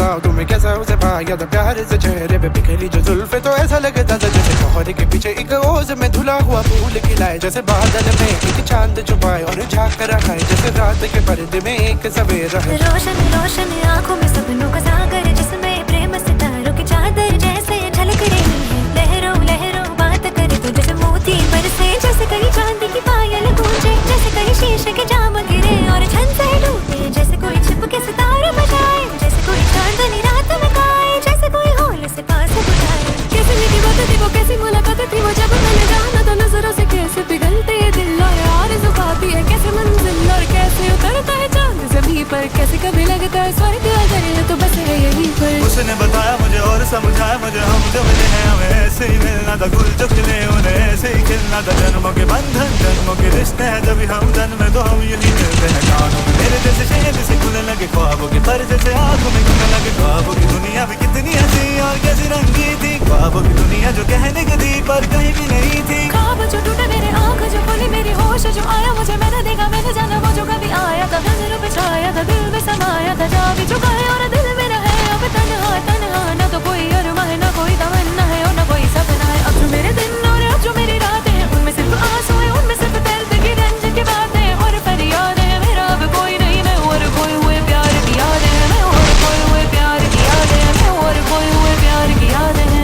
बताओ तुम्हें कैसा उसे पाया था प्यार से चेहरे पे बिखरी जो जुल्फे तो ऐसा लगता था जैसे कोहरे के पीछे एक ओस में धुला हुआ फूल खिलाए, जैसे बादल में एक चांद छुपाए और झांक कर रखा है, जैसे रात के पर्दे में एक सवेरा है। रोशन रोशन आंखों में सपनों का सागर, जिसमें प्रेम सितारों की चादर जैसे झलक रही है। लहरों लहरों बात करे तो जैसे मोती बरसे, जैसे कहीं चांदी की पायल गूंजे, जैसे कहीं शीशे के जाम गिरे और छन से डूबे, जैसे कोई छिप के सितारे बजाए, जैसे कोई चांदनी रात में गाए, जैसे कोई होल से पास बुझाए। कैसी मीठी बात थी वो, कैसी मुलाकात थी वो, जब मैंने जाना तो नजरों से कैसे पिघलते ये दिल और आरज़ू खाती है कैसे मंजिल, और कैसे उतरता है चांद ज़मीं पर, कैसे कभी लगता है स्वर्ग अगर ये तो बस है यहीं पर। उसने बताया मुझे और समझाया मुझे, हम जो मिले हैं हमें ऐसे ही मिलना था, गुल जो खिले उन्हें ऐसे ही खिलना था। जन्मों के बंधन जन्मों के रिश्ते हैं, जब हम जन्म में तो हम यूं मिलते हैं। कानों में मेरे जैसे शहद से खुलने लगे ख्वाबों के पर्दे से, आंखों में घुलने लगे ख्वाबों की दुनिया भी कितनी हंसी और कैसी रंगी थी। ख्वाबों की दुनिया जो कहने की थी पर कहीं भी नहीं थी। ख्वाब जो टूटे मेरे आँख जो खोली मेरी होश जो आया, मुझे मैंने देखा मैंने जाना वो जो कभी आया था, नजरों पे छाया था दिल में समाया था, जा भी चुका है और दिल मेरा है अब तन्हा तन्हा। ना तो कोई अरमान है ना कोई तमन्ना है और ना कोई सपना है। अब जो मेरे दिन और अब जो मेरी रातें हैं, उनमें सिर्फ आंसू है, उनमें सिर्फ दर्द की रंज की बातें और फरियाद है। मेरा अब कोई नहीं, मैं और खोए हुए प्यार की यादें हैं, मैं और खोए हुए प्यार की यादें हैं, मैं और खोए हुए प्यार की यादें हैं।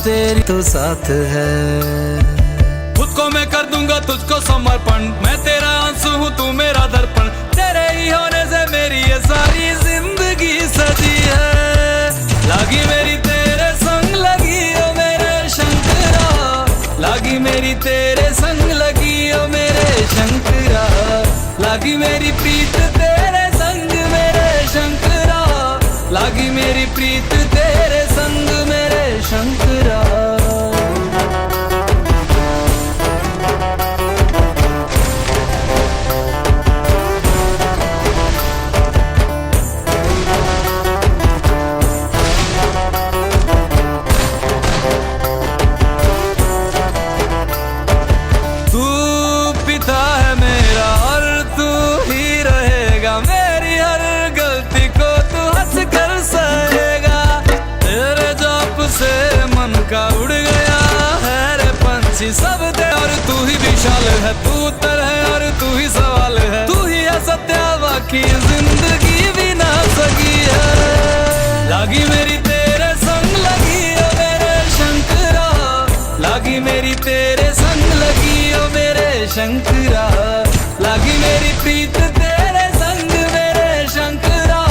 तेरी तो साथ है, खुद को मैं कर दूंगा तुझको समर्पण, मैं तेरा आंसू हूँ तू मेरा दर्पण, तेरे ही होने से मेरी ये सारी जिंदगी सजी है। लागी मेरी तेरे संग लगी ओ मेरे शंकरा, लागी मेरी तेरे संग लगी ओ मेरे शंकरा, लागी मेरी प्रीत तेरे संग मेरे शंकरा, लागी मेरी प्रीत तेरे संग मेरे शंकरा। तू पिता है मेरा और तू ही रहेगा, मेरी हर गलती को तू हंस कर सहेगा। तेरे जाप से मन का उड़ गया है रे पंछी सब दे, और तू ही विशाल है, तू उत्तर है और तू ही सवाल है, तू ही है सत्या बाकी जिंदगी भी ना सकी है। लागी मेरी तेरे संग लगी ओ मेरे शंकरा, लागी मेरी तेरे संग लगी ओ मेरे शंकरा, लागी मेरी प्रीत तेरे संग मेरे शंकरा,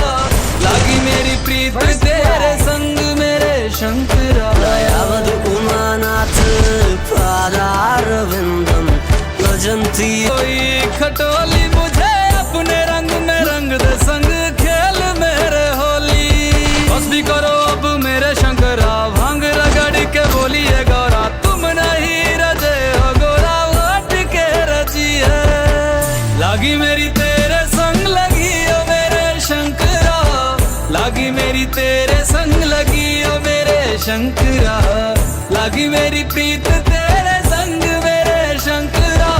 लागी मेरी प्रीत तेरे संग मेरे शंकरा। दयावद उमानाथ पादारविंदम भजन्ति। कोई खटोली मुझे अपने रंग में रंग दे, संग खेल मेरे होली। बस भी करो अब मेरे शंकरा, भांग रगड़ के बोलिए गौरा, तुम नहीं रजे हो गोरा हट के रची है। लागी मेरी तेरे संग लगी ओ मेरे शंकरा, लागी मेरी तेरे संग लगी ओ मेरे शंकरा, लागी मेरी प्रीत तेरे संग मेरे शंकरा,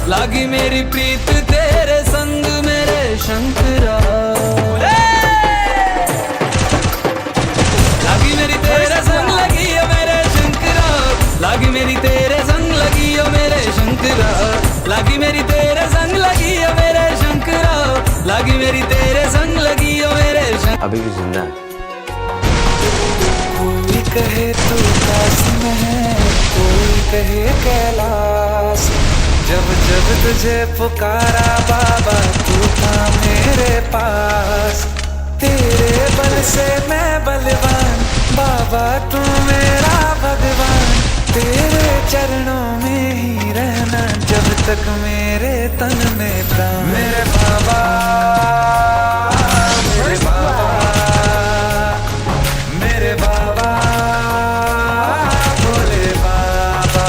लागी मेरी प्रीत तेरे संग मेरे शंकरा। लागी मेरी तेरे संग लगी ओ मेरे शंकरा, लागी मेरी तेरे संग लगी ओ मेरे शंकरा, लागी मेरी तेरे संग लगी ओ मेरे शंकरा, लागी मेरी तेरे संग लगी ओ मेरे शंकरा। अभी भी जिंदा है। कोई कहे तू काश में है, कोई कहे कैलाश, जब जब तुझे पुकारा बाबा तू था मेरे पास, तेरे बल से मैं बलवान, बाबा तू मेरा भगवान। तेरे चरणों में ही रहना जब तक मेरे तन में प्राण। मेरे बाबा, मेरे बाबा, मेरे बाबा, भोले बाबा,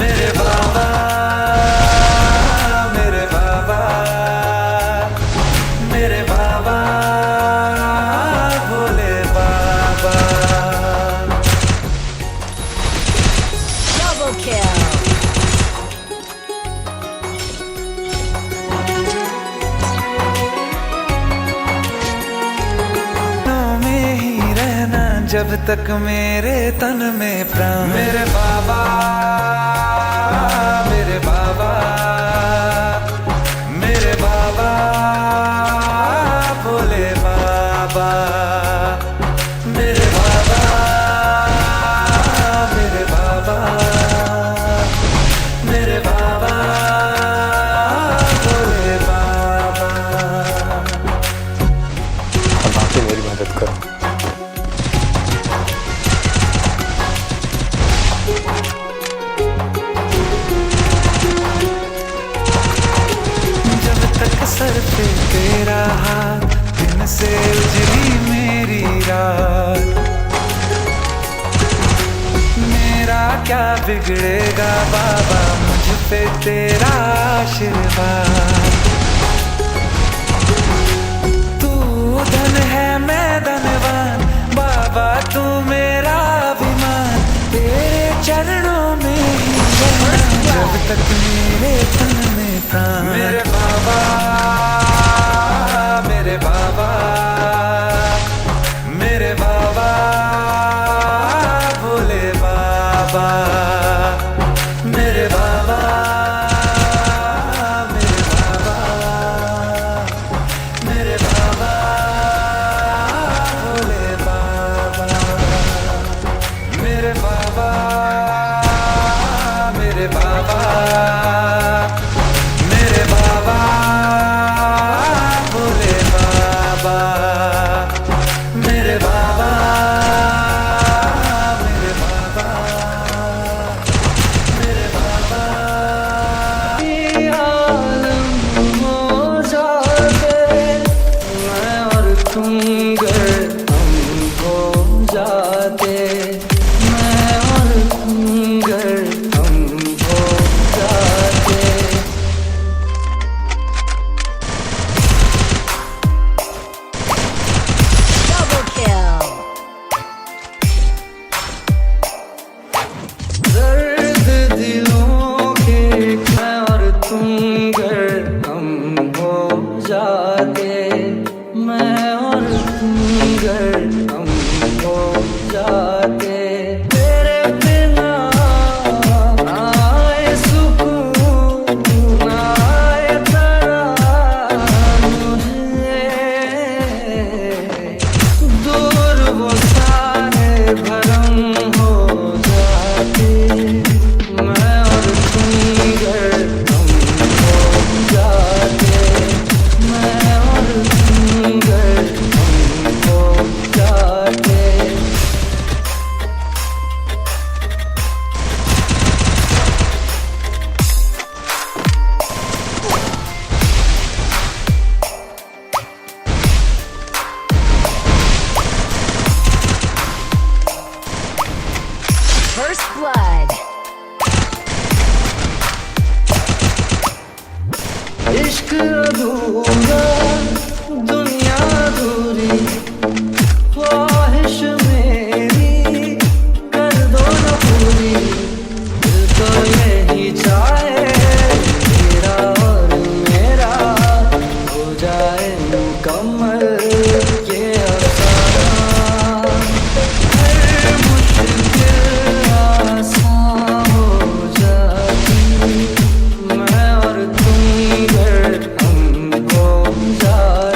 मेरे बाबा, मेरे बाबा, मेरे बाबा, भोले बाबा। Double kill. में ही रहना जब तक मेरे तन में प्राण। मेरे बाबा, मेरे बाबा, मेरे बाबा, भोले बाबा, मेरे बाबा, मेरे बाबा, मेरे बाबा, भोले बाबा। अब आके मेरी मदद करो। जब तक सर पे तेरा हाथ, दिन से उजली मेरी रात। मेरा क्या बिगड़ेगा बाबा, मुझ पे तेरा आशीर्वाद। तू धन है मैं धनवान, बाबा तू मेरा अभिमान। तेरे चरणों में ही रहना जब तक मेरे तन में प्राण। मेरे बाबा, मेरे बाबा, मेरे बाबा, भोले बाबा, मेरे बाबा, मेरे बाबा, मेरे बाबा, भोले बाबा, मेरे बाबा, मेरे बाबा, मेरे बाबा, भोले बाबा, मेरे बाबा, मेरे बाबा, मेरे बाबा। आलम हो जाते मैं और तुम, गर हम हो जाते मैं और तुम, गर हम हो जाते। Double kill. दर्द दिलों के मैं और तुम, गर हम हो जाते मैं और तुम, गर हम हो जाते। तेरे बिना आए सुकून, आए तरान मुझे। दूर वो सारे भरम हो जाते मैं और तुम, गर हम हो जाते मैं और तुम, गर हम हो जाते। First blood. इश्क अधूरा, दुनिया अधूरी, ख्वाहिश मेरी कर दो न पूरी। दिल तो यही चाहे तेरा और मेरा हो जाए मुकम्मल ये अफसाना। हर मुश्किल आसान हो जाती मैं और तुम, गर हम हो जाते।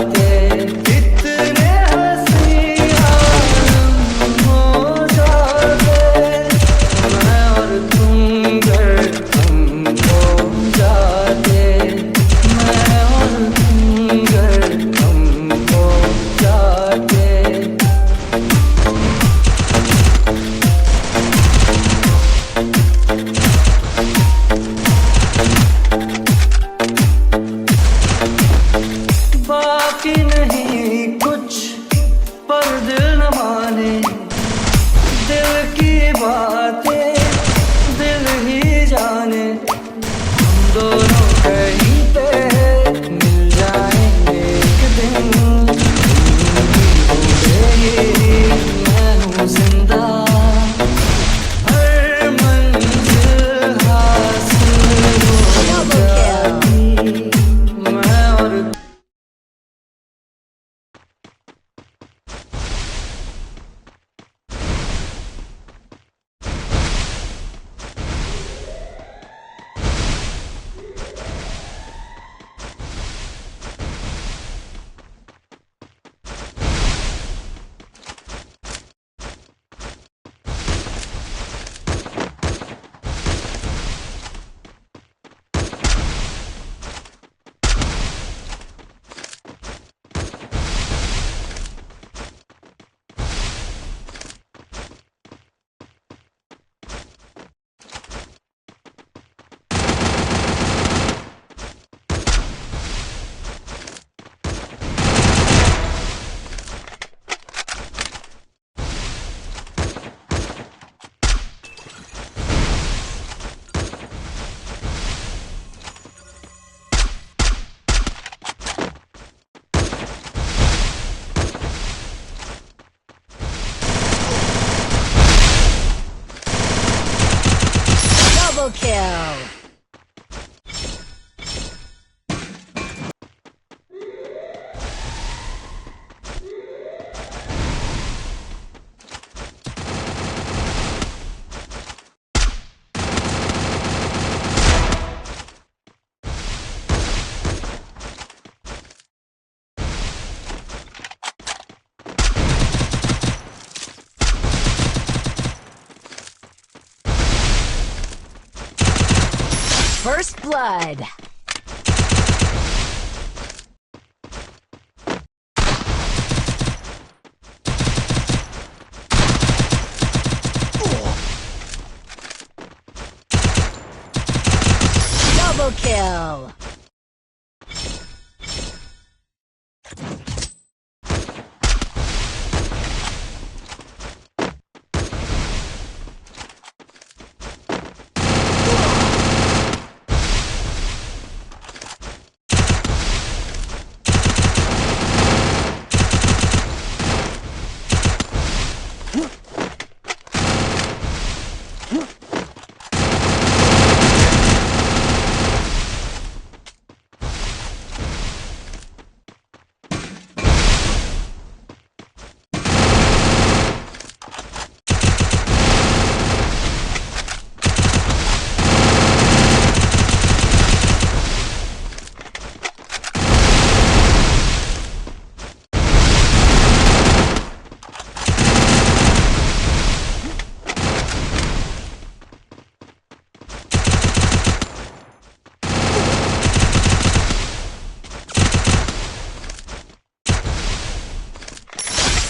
दोनों कहीं पे मिल जाएंगे एक दिन। मैं हूँ जिंदा, हर मंजिल हासिल हो जाती मैं और Double kill. First blood. Double kill.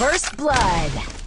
First blood.